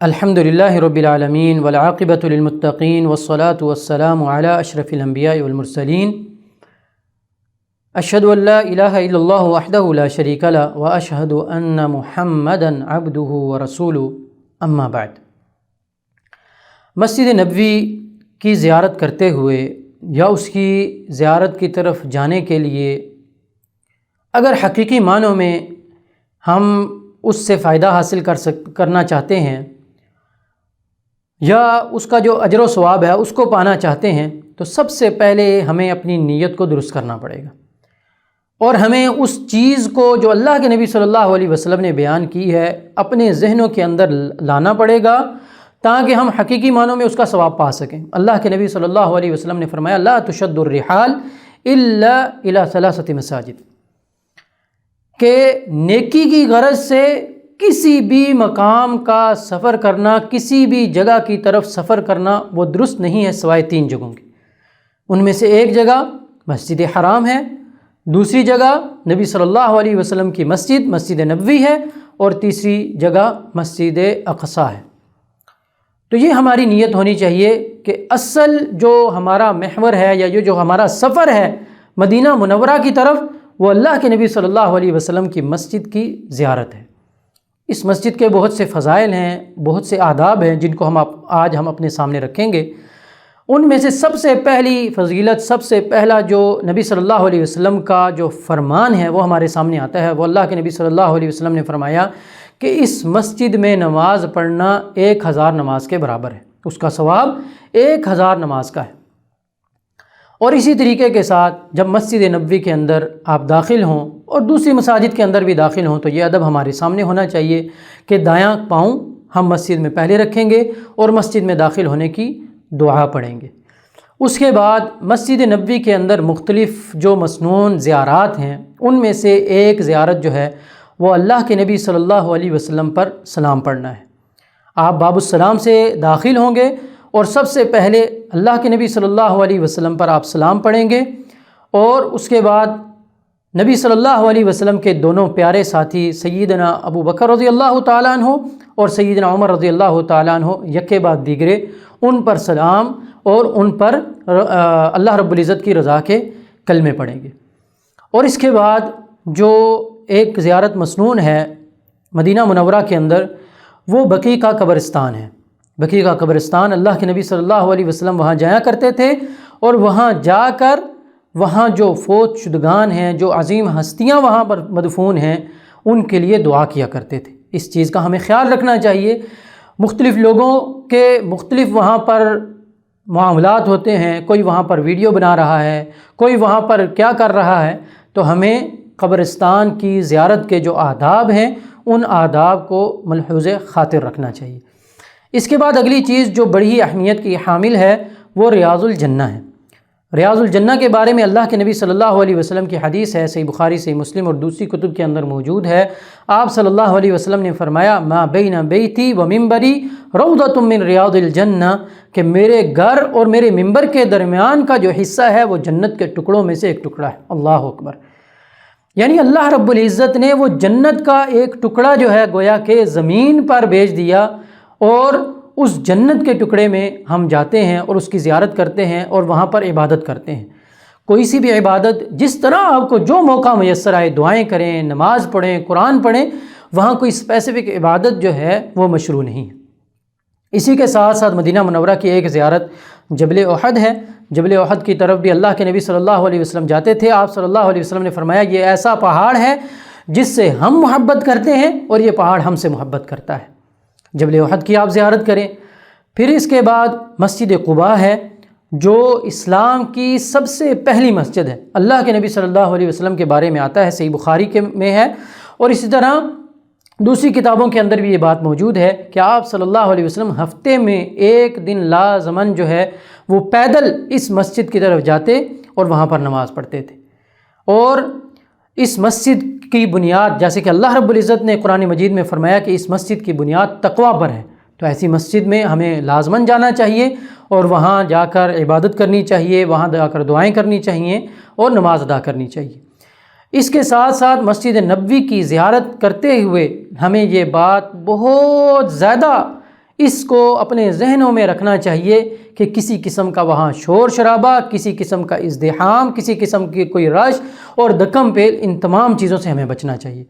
الحمدللہ رب العالمین والعاقبۃ للمتقین والصلاة والسلام علی اشرف الانبیاء والمرسلین اشہد ان لا الہ الا اللہ وحدہ لا شریک لہ واشہد ان محمدا عبدہ ورسولہ اما بعد۔ مسجد نبوی کی زیارت کرتے ہوئے یا اس کی زیارت کی طرف جانے کے لیے اگر حقیقی معنوں میں ہم اس سے فائدہ حاصل کرنا چاہتے ہیں یا اس کا جو اجر و ثواب ہے اس کو پانا چاہتے ہیں تو سب سے پہلے ہمیں اپنی نیت کو درست کرنا پڑے گا، اور ہمیں اس چیز کو جو اللہ کے نبی صلی اللہ علیہ وسلم نے بیان کی ہے اپنے ذہنوں کے اندر لانا پڑے گا تاکہ ہم حقیقی معنوں میں اس کا ثواب پا سکیں۔ اللہ کے نبی صلی اللہ علیہ وسلم نے فرمایا لا تشد الرحال الا الى ثلاثة مساجد، کہ نیکی کی غرض سے کسی بھی مقام کا سفر کرنا، کسی بھی جگہ کی طرف سفر کرنا وہ درست نہیں ہے سوائے 3 جگہوں کی۔ ان میں سے ایک جگہ مسجد حرام ہے، دوسری جگہ نبی صلی اللہ علیہ وسلم کی مسجد نبوی ہے، اور تیسری جگہ مسجد اقصیٰ ہے۔ تو یہ ہماری نیت ہونی چاہیے کہ اصل جو ہمارا محور ہے یا جو ہمارا سفر ہے مدینہ منورہ کی طرف، وہ اللہ کے نبی صلی اللہ علیہ وسلم کی مسجد کی زیارت ہے۔ اس مسجد کے بہت سے فضائل ہیں، بہت سے آداب ہیں جن کو آج ہم اپنے سامنے رکھیں گے۔ ان میں سے سب سے پہلی فضیلت، سب سے پہلا جو نبی صلی اللہ علیہ وسلم کا جو فرمان ہے وہ ہمارے سامنے آتا ہے۔ وہ اللہ کے نبی صلی اللہ علیہ وسلم نے فرمایا کہ اس مسجد میں نماز پڑھنا 1000 نماز کے برابر ہے، اس کا ثواب 1000 نماز کا ہے۔ اور اسی طریقے کے ساتھ جب مسجد نبوی کے اندر آپ داخل ہوں اور دوسری مساجد کے اندر بھی داخل ہوں تو یہ ادب ہمارے سامنے ہونا چاہیے کہ دایاں پاؤں ہم مسجد میں پہلے رکھیں گے اور مسجد میں داخل ہونے کی دعا پڑھیں گے۔ اس کے بعد مسجد نبوی کے اندر مختلف جو مسنون زیارات ہیں ان میں سے ایک زیارت جو ہے وہ اللہ کے نبی صلی اللہ علیہ وسلم پر سلام پڑھنا ہے۔ آپ باب السلام سے داخل ہوں گے اور سب سے پہلے اللہ کے نبی صلی اللہ علیہ وسلم پر آپ سلام پڑھیں گے، اور اس کے بعد نبی صلی اللہ علیہ وسلم کے دونوں پیارے ساتھی سیدنا ابو بکر رضی اللہ تعالیٰ عنہ اور سیدنا عمر رضی اللہ تعالیٰ عنہ یکے بعد دیگرے ان پر سلام اور ان پر اللہ رب العزت کی رضا کے کلمے پڑھیں گے۔ اور اس کے بعد جو ایک زیارت مسنون ہے مدینہ منورہ کے اندر وہ بقیع کا قبرستان ہے۔ بقیع کا قبرستان اللہ کے نبی صلی اللہ علیہ وسلم وہاں جایا کرتے تھے، اور وہاں جا کر وہاں جو فوت شدگان ہیں، جو عظیم ہستیاں وہاں پر مدفون ہیں، ان کے لیے دعا کیا کرتے تھے۔ اس چیز کا ہمیں خیال رکھنا چاہیے۔ مختلف لوگوں کے مختلف وہاں پر معاملات ہوتے ہیں، کوئی وہاں پر ویڈیو بنا رہا ہے، کوئی وہاں پر کیا کر رہا ہے، تو ہمیں قبرستان کی زیارت کے جو آداب ہیں ان آداب کو ملحوظ خاطر رکھنا چاہیے۔ اس کے بعد اگلی چیز جو بڑی اہمیت کی حامل ہے وہ ریاض الجنہ ہے۔ ریاض الجنہ کے بارے میں اللہ کے نبی صلی اللہ علیہ وسلم کی حدیث ہے، صحیح بخاری، صحیح مسلم اور دوسری کتب کے اندر موجود ہے۔ آپ صلی اللہ علیہ وسلم نے فرمایا ما بین بیتی و ممبری روضۃ من ریاض الجنہ، کہ میرے گھر اور میرے ممبر کے درمیان کا جو حصہ ہے وہ جنت کے ٹکڑوں میں سے ایک ٹکڑا ہے۔ اللہ اکبر! یعنی اللہ رب العزت نے وہ جنت کا ایک ٹکڑا جو ہے گویا کہ زمین پر بھیج دیا، اور اس جنت کے ٹکڑے میں ہم جاتے ہیں اور اس کی زیارت کرتے ہیں اور وہاں پر عبادت کرتے ہیں۔ کوئی سی بھی عبادت جس طرح آپ کو جو موقع میسر آئے، دعائیں کریں، نماز پڑھیں، قرآن پڑھیں، وہاں کوئی اسپیسیفک عبادت جو ہے وہ مشروع نہیں ہے۔ اسی کے ساتھ ساتھ مدینہ منورہ کی ایک زیارت جبل احد ہے۔ جبل احد کی طرف بھی اللہ کے نبی صلی اللہ علیہ وسلم جاتے تھے۔ آپ صلی اللہ علیہ وسلم نے فرمایا یہ ایسا پہاڑ ہے جس سے ہم محبت کرتے ہیں اور یہ پہاڑ ہم سے محبت کرتا ہے۔ جبل احد کی آپ زیارت کریں۔ پھر اس کے بعد مسجد قباء ہے جو اسلام کی سب سے پہلی مسجد ہے۔ اللہ کے نبی صلی اللہ علیہ وسلم کے بارے میں آتا ہے، صحیح بخاری میں ہے، اور اسی طرح دوسری کتابوں کے اندر بھی یہ بات موجود ہے کہ آپ صلی اللہ علیہ وسلم ہفتے میں 1 دن لازماً جو ہے وہ پیدل اس مسجد کی طرف جاتے اور وہاں پر نماز پڑھتے تھے۔ اور اس مسجد کی بنیاد، جیسے کہ اللہ رب العزت نے قرآن مجید میں فرمایا کہ اس مسجد کی بنیاد تقویٰ پر ہے، تو ایسی مسجد میں ہمیں لازماً جانا چاہیے اور وہاں جا کر عبادت کرنی چاہیے، وہاں جا کر دعائیں کرنی چاہیے اور نماز ادا کرنی چاہیے۔ اس کے ساتھ ساتھ مسجد نبوی کی زیارت کرتے ہوئے ہمیں یہ بات بہت زیادہ اس کو اپنے ذہنوں میں رکھنا چاہیے کہ کسی قسم کا وہاں شور شرابہ، کسی قسم کا ازدحام، کسی قسم کی کوئی رش اور دکم پیل، ان تمام چیزوں سے ہمیں بچنا چاہیے۔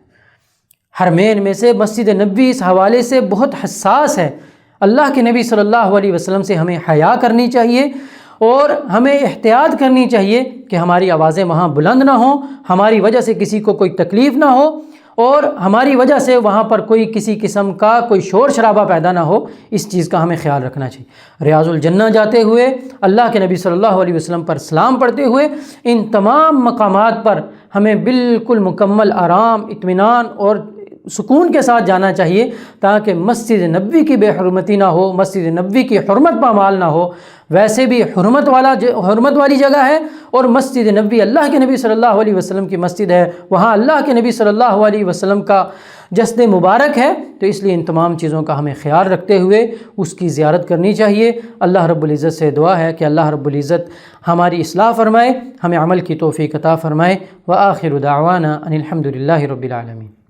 حرمین میں سے مسجد نبوی اس حوالے سے بہت حساس ہے۔ اللہ کے نبی صلی اللہ علیہ وسلم سے ہمیں حیا کرنی چاہیے اور ہمیں احتیاط کرنی چاہیے کہ ہماری آوازیں وہاں بلند نہ ہوں، ہماری وجہ سے کسی کو کوئی تکلیف نہ ہو اور ہماری وجہ سے وہاں پر کوئی کسی قسم کا کوئی شور شرابہ پیدا نہ ہو۔ اس چیز کا ہمیں خیال رکھنا چاہیے۔ ریاض الجنہ جاتے ہوئے، اللہ کے نبی صلی اللہ علیہ وسلم پر سلام پڑھتے ہوئے، ان تمام مقامات پر ہمیں بالکل مکمل آرام، اطمینان اور سکون کے ساتھ جانا چاہیے، تاکہ مسجد نبوی کی بے حرمتی نہ ہو، مسجد نبوی کی حرمت پامال نہ ہو۔ ویسے بھی حرمت والی جگہ ہے، اور مسجد نبوی اللہ کے نبی صلی اللہ علیہ وسلم کی مسجد ہے، وہاں اللہ کے نبی صلی اللہ علیہ وسلم کا جسد مبارک ہے، تو اس لیے ان تمام چیزوں کا ہمیں خیال رکھتے ہوئے اس کی زیارت کرنی چاہیے۔ اللہ رب العزت سے دعا ہے کہ اللہ رب العزت ہماری اصلاح فرمائے، ہمیں عمل کی توفیق عطا فرمائے۔ وآخر دعوانا ان الحمد للہ رب العالمین۔